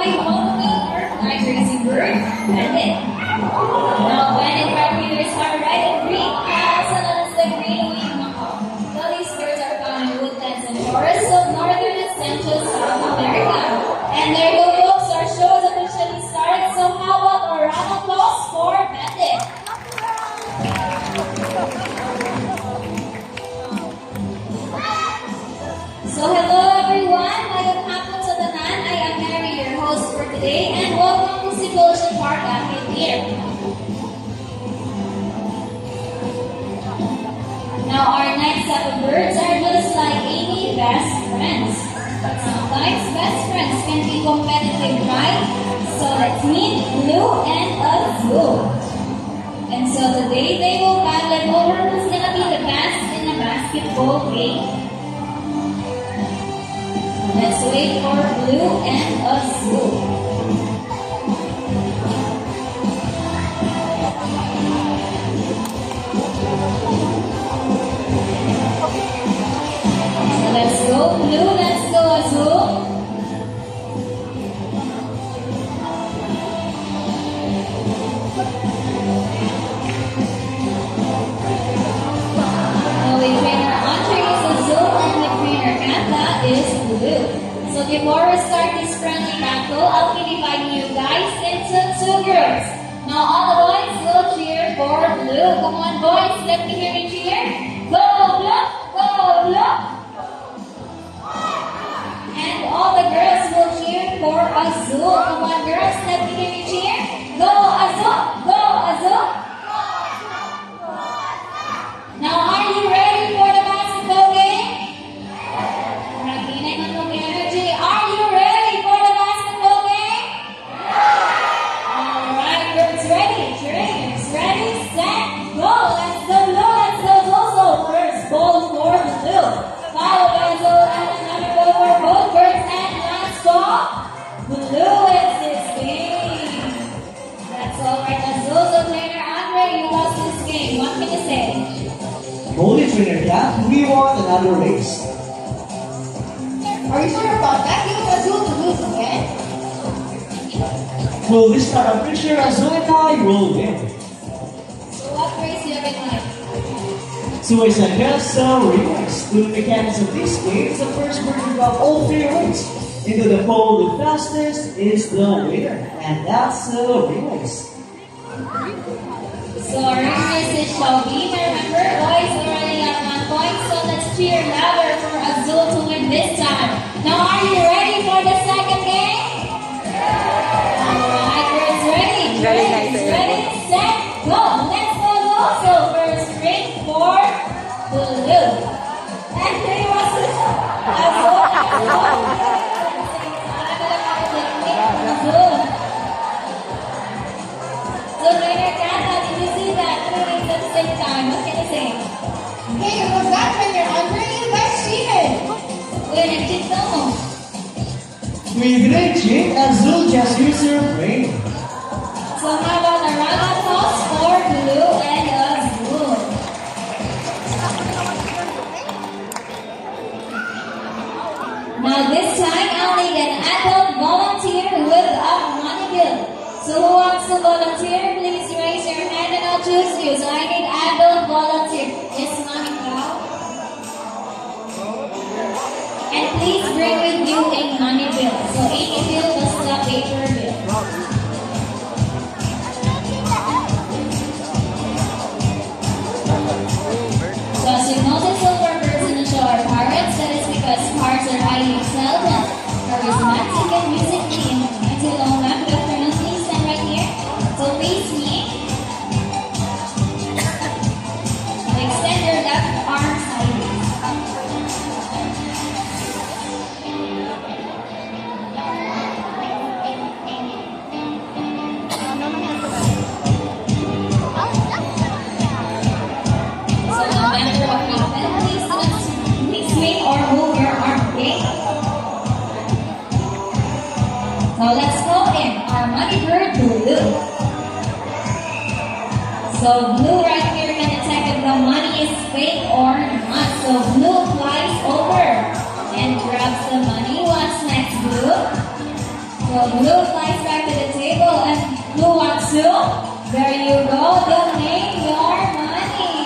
Nice racing bird, and then now when it feathers are red and green, also known as the green winged macaw. So these birds are found in woodlands and forests of northern and central South America. And their looks or shows officially started, so how about a round of applause for Bandit? So hello everyone, mayong hapon sa tanan. I am Mary, your host for today, and welcome to Cebu Ocean Park Amphitheater. Now our next set of birds are just like any best friends. But sometimes best friends can be competitive, right? So let's meet Blue and Azul. And so today they will battle over who's gonna be the best in a basketball game. Let's wait for Blue and Azul. So let's go Blue, let's go Azul. Now the trainer Andre is Azul and the trainer Kanta is Blue. So before we start this friendly battle, I'll be dividing you guys into two groups. Now all the boys will cheer for Blue. Come on boys, let me hear you cheer. Go Blue! Go Blue! And all the girls will cheer for Azul. Come on girls, let me hear you cheer. Go Azul! Go Azul! Now are you ready for the basketball game? Are you ready for the basketball game? Alright, girls ready, trainers ready, set, go! Let's go Blue, let's go Blue. So first ball for Blue. Followed by Azul and another ball for both girls. And last ball, Blue wins this game. That's alright, Azul. So trainer Andre, you lost this game. What can you say? Holy trainer, yeah, we won another race. Are you sure about that? You want Azul to lose again? Well, this time I'm pretty sure Azul and I will win. So what race you have in mind? So it's a Kelso race. The mechanics of this game is the first bird to drop all three rings into the pole. The fastest is the winner. And that's the race. So our race is Shelby. Remember, boys already got 1 point, so let's cheer louder for Azul to win this time. Now, are you ready for the second game? Alright, girls ready? Very nice. Ready, set, go! Let's go, go! So first ring for Blue. And they was Azul. Azul. So trainer Kata, did you see that? 3 rings at the same time. What can you say? Hey, was that trainer Andre? You guys cheated. Wait, nag-cheat ka mo. We didn't cheat. Azul just used her brain. So how about a round of applause for Blue and Azul? Now this time I'll need an adult volunteer with a money bill. So who wants to volunteer? Please raise your hand and I'll choose you. So I need adult volunteer. Yes, money cow. And please bring with you a money bill. So 80 bill basta paper bill. So as you notice, silver birds in the show are parrots. That is because parrots are highly excelled and charismatic and musically inclined. So long left, good afternoon, please stand right here. So face me. Extend your left arm sideways. So no matter what happens, please swing or move your arm, okay? Now let's call in our money bird, Blue. So Blue right here can detect if the money is fake or not. So Blue flies over and grabs the money. What's next, Blue? So blue flies back to the table and blue wants to. There you go. Donate your money.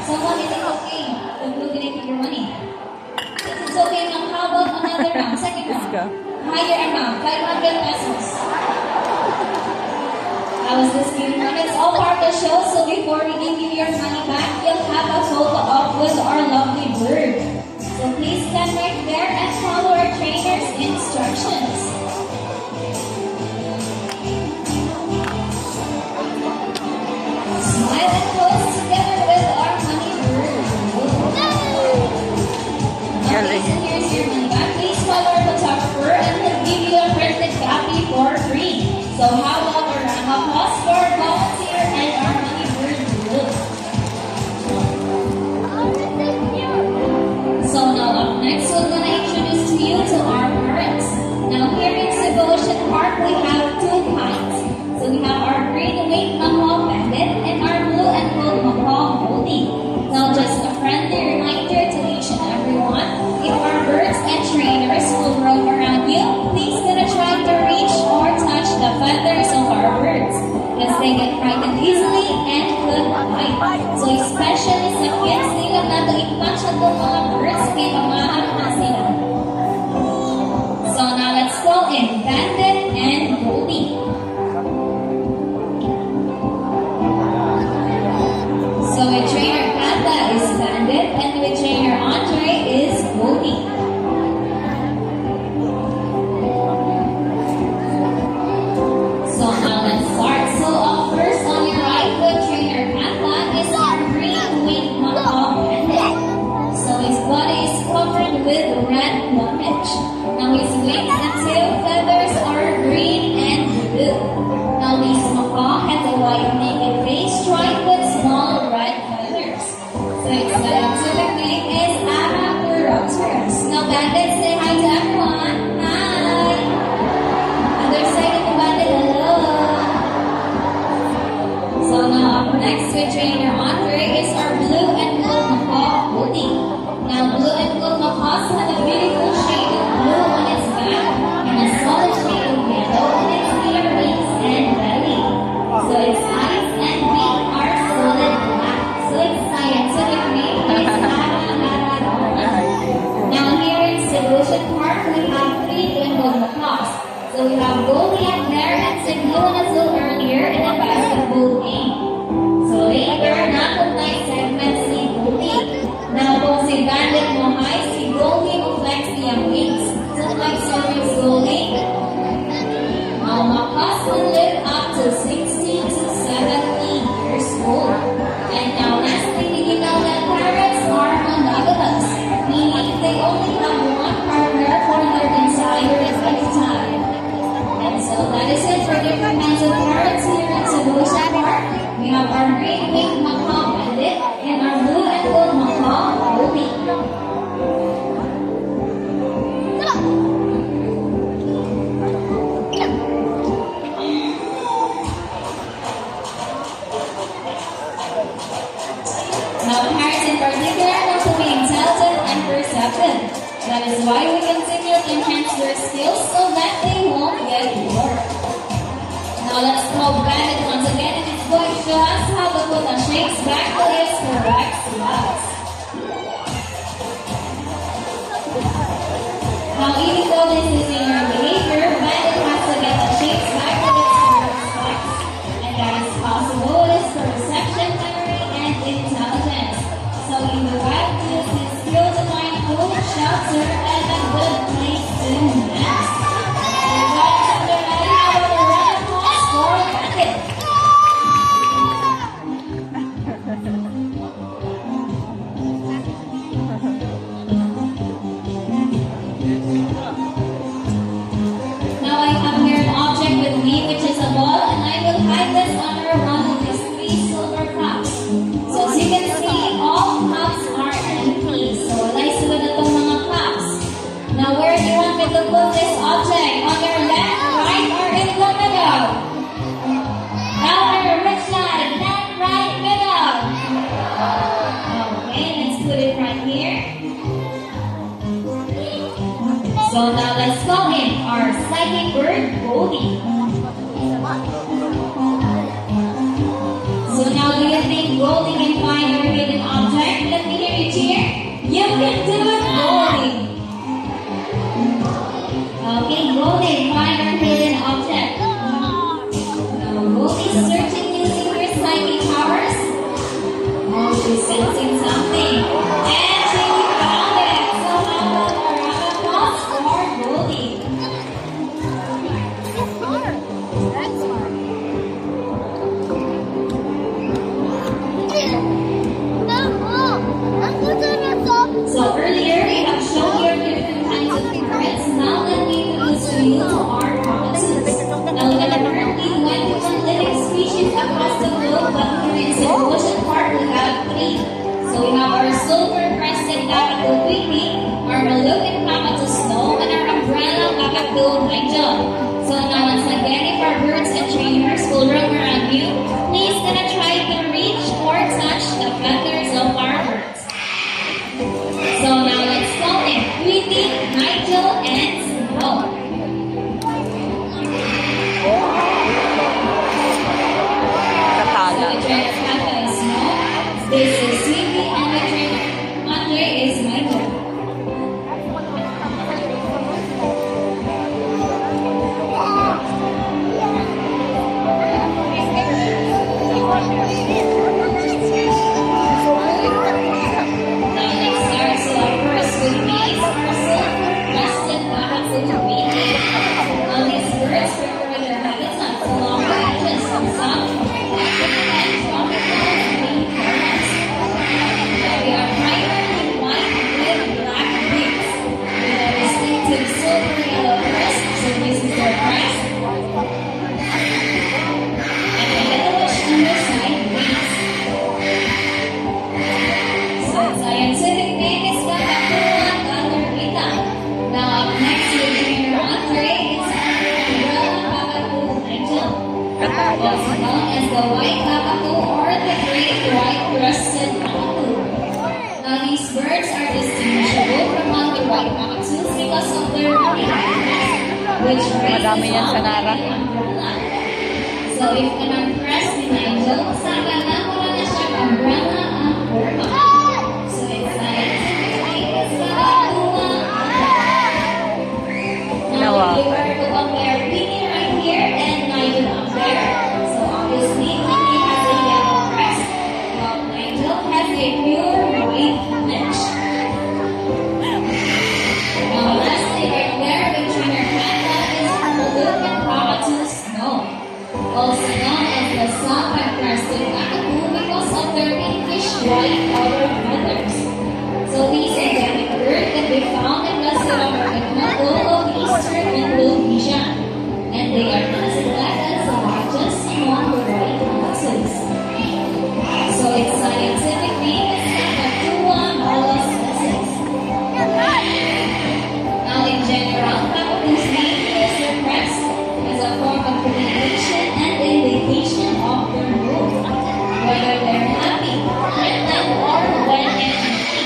Someone, is it okay? The blue donated your money. It's okay, ma'am. How about another round? Second round. Higher amount, 500 pesos. I was just giving one. It's all part of the show, so before we give you your money back, you'll have a photo op with our lovely bird. So please stand right there and follow our trainer's instructions. Smile and pose together with our honey bird. Okay, so here's your money back. Please follow our photographer and we'll give you a printed copy for free. So how about a round of applause for our volunteer and our honey bird blue? So now up next, we're going to introduce to you to our parents. Now here in Cebu Ocean Park, we have two kinds. So we have our green-winged macaw bandit and our blue and gold macaw moldy. Now just a friendly reminder to each and everyone, if our birds and trainers will roam around you, please do not try to reach or touch the feathers of our birds, because they get frightened easily and could bite. So especially sa kids, di lang nato i-punch at mga birds kay mamahal na sila. So now let's go in bandit and goldie. So with trainer Kata is bandit and with trainer Andre is goldie. So now let's start. So first on your right with trainer Kata is our green-winged macaw bandit. So his body is covered with red plumage. Now his wings and tail feathers are green and blue. Now this macaw has a white naked face striped with small red feathers. So its scientific name is Araptoraptorus. Now bandit, say hi to everyone. Hi! Other side of the bandit, hello! So now up next with trainer Andre is our blue and gold macaw, Woody. Now blue and gold macaws have a beautiful shade of blue on its back and a solid shade of yellow on its ear, wings, and belly. So its eyes and beak are solid black. So its scientific name is Araradona. Now here in Cebu Ocean Park, we have three twin gold macaws. So we have Goldie up there and Cebu and Azul earlier in a basketball game. So later, na-recognize segment si Goldie. Now kung si bandit mo high, si Goldie mo flex niyang wings. So like serving Goldie. Now macaws will live up to 60 to 70 years old. And now lastly, did you know that parrots are monogamous? Meaning they only have one partner for their entire lifetime. And so that is it for different kinds of parrots here in Cebu Ocean Park. We have our green-winged macaw bandit and our blue and gold macaw Goldie. Now parrots in particular know to be intelligent and perceptive. That is why we continue to enhance their skills so that they won't get bored. Now let's call bandit once again, and it's going to show us how the Buddha shakes back to its correct spots. Now even though this is in your behavior, bandit has to get the shakes back to its correct spots. And that is possible with its perception, memory, and intelligence. So in the right, use his skill to find food, shelter, and a good place to nest. And guys, if they're ready, how about a round of applause for bandit? So now do you think Goldie can find her hidden object? Let me hear you cheer. You can do it, Goldie. Okay, Goldie, find her hidden object. Now Goldie's searching using her psychic powers. Oh, she's sensing something. And she found it. So now let her have a applause for Goldie. So earlier we have shown you different kinds of parrots. Now let me introduce you to our cockatoos. Now we have currently 21 living species across the globe, but here in the ocean part we have 3. So we have our silver-crested cockatoo Queenie, our Moluccan cockatoo Snow, and our umbrella cockatoo Nigel. So now once again, if our birds and trainers will roam around you, please gonna try to reach or touch the feathers of our birds. So now let's call them Queenie, Nigel, and Snow. So the trainer Papa is Snow. This is Sweetie, and the trainer Andre is Nigel. Now let's start. So our first with me is our silver-crested cockatoo Queenie. Now these birds prefer their habitats along the edges of some and tropical green forests. Now they are primarily white with black beaks, with a distinctive silver-yellow crest, so this is their crest, and a yellowish underside wings. So its scientific name is Kakatuan galerita. Now up next to trainer Andre is umbrella cockatoo Nigel, also known as the white cockatoo or the great white-breasted cockatoo. Now these birds are distinguishable from other white cockatoos because of their body which raises up like an umbrella. So if an umbrella ni Nigel, saka na wala na siyang umbrella ang forma. So it's scientific name is Kakatuan. Now if you were to compare Queenie right here and Nigel up there, so obviously Queenie has a yellow crest, while Nigel has a pure white flesh. Now lastly right there, the trainer Panda is Moluccan cockatoo Snow, also known as the sun-crested cockatoo because of their pinkish white outer feathers. So these endemic bird can be found in the South of Eastern Indonesia, and they are considered as the largest among the white cockatoos. So its scientific name is Kakatuan moloscensis. Now in general, cockatoos mainly use their crest as a form of communication and indication of their mood, whether they're happy, threatened, or when angry.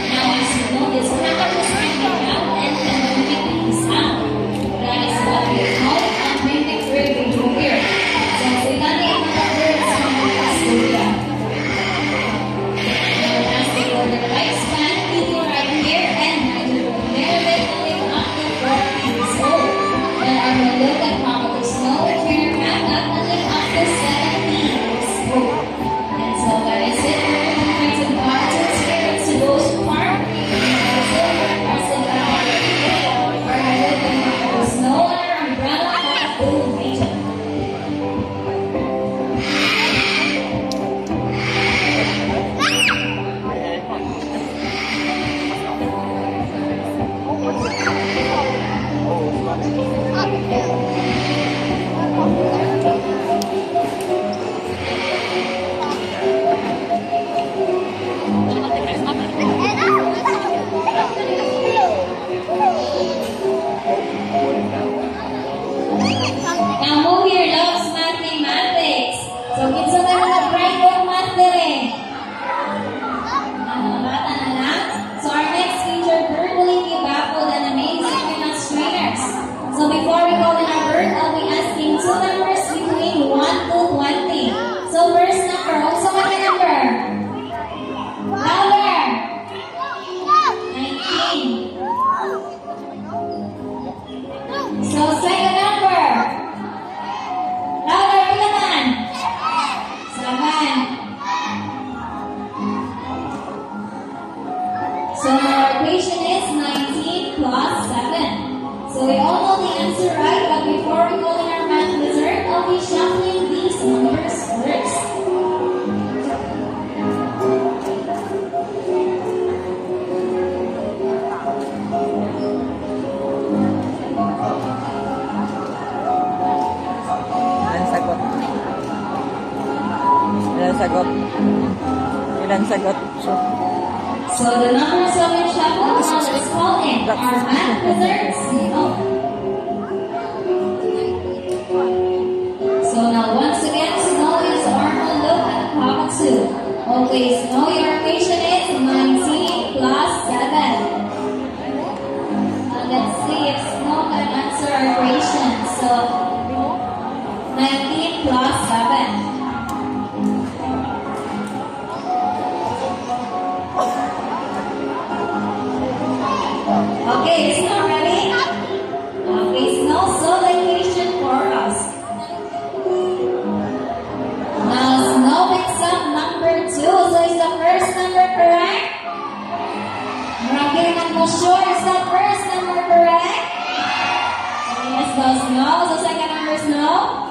Now as you know, this cockatoos can be loud and can mimic the sound. That is what we call a mimicry behavior. So sila na yung mga birds sa mga kasturya. Now lastly for the lifespan, Queenie right here and Nigel right there, they can live up to 40 years old. While our Moluccan cockatoo Snow, trainer Panda, can live up to 70 years old. And so that is it for the kinds of cockatoos here at Cebu Park. Our silver-crested cockatoo, our Moluccan cockatoo Snow, and our umbrella cockatoo Nigel. Now move your loves mathematics. So kinsa na mga bright boy math dire? Ano bata na lang? So our next featured bird will leave you baffled and amazed with us trainers. So before we go in our word, I'll be asking two numbers between 1 to 20. So first number, also what number? Louder! 19. So second number. Louder, bilangan. 7. So our equation is 19 plus 7. So we all know the answer, right? But before we go in our math wizard, I'll be shuffling these numbers first. Ilan sagot? Ilan sagot? Ilan sagot? So the numbers that we shuffle, now let's call in our math wizard, Sino. So now once again, Sino is Arnoldo and Papa 2. Okay, Sino, your equation is 19 plus 7. Let's see if Sino can answer our equation. So 19 plus 7. Okay, it's not ready? Okay, it's no solution for us. Now, Snow picks up number 2. So is the first number correct? I'm not sure. Is the first number correct? Yes, so Snow. So second number, Snow.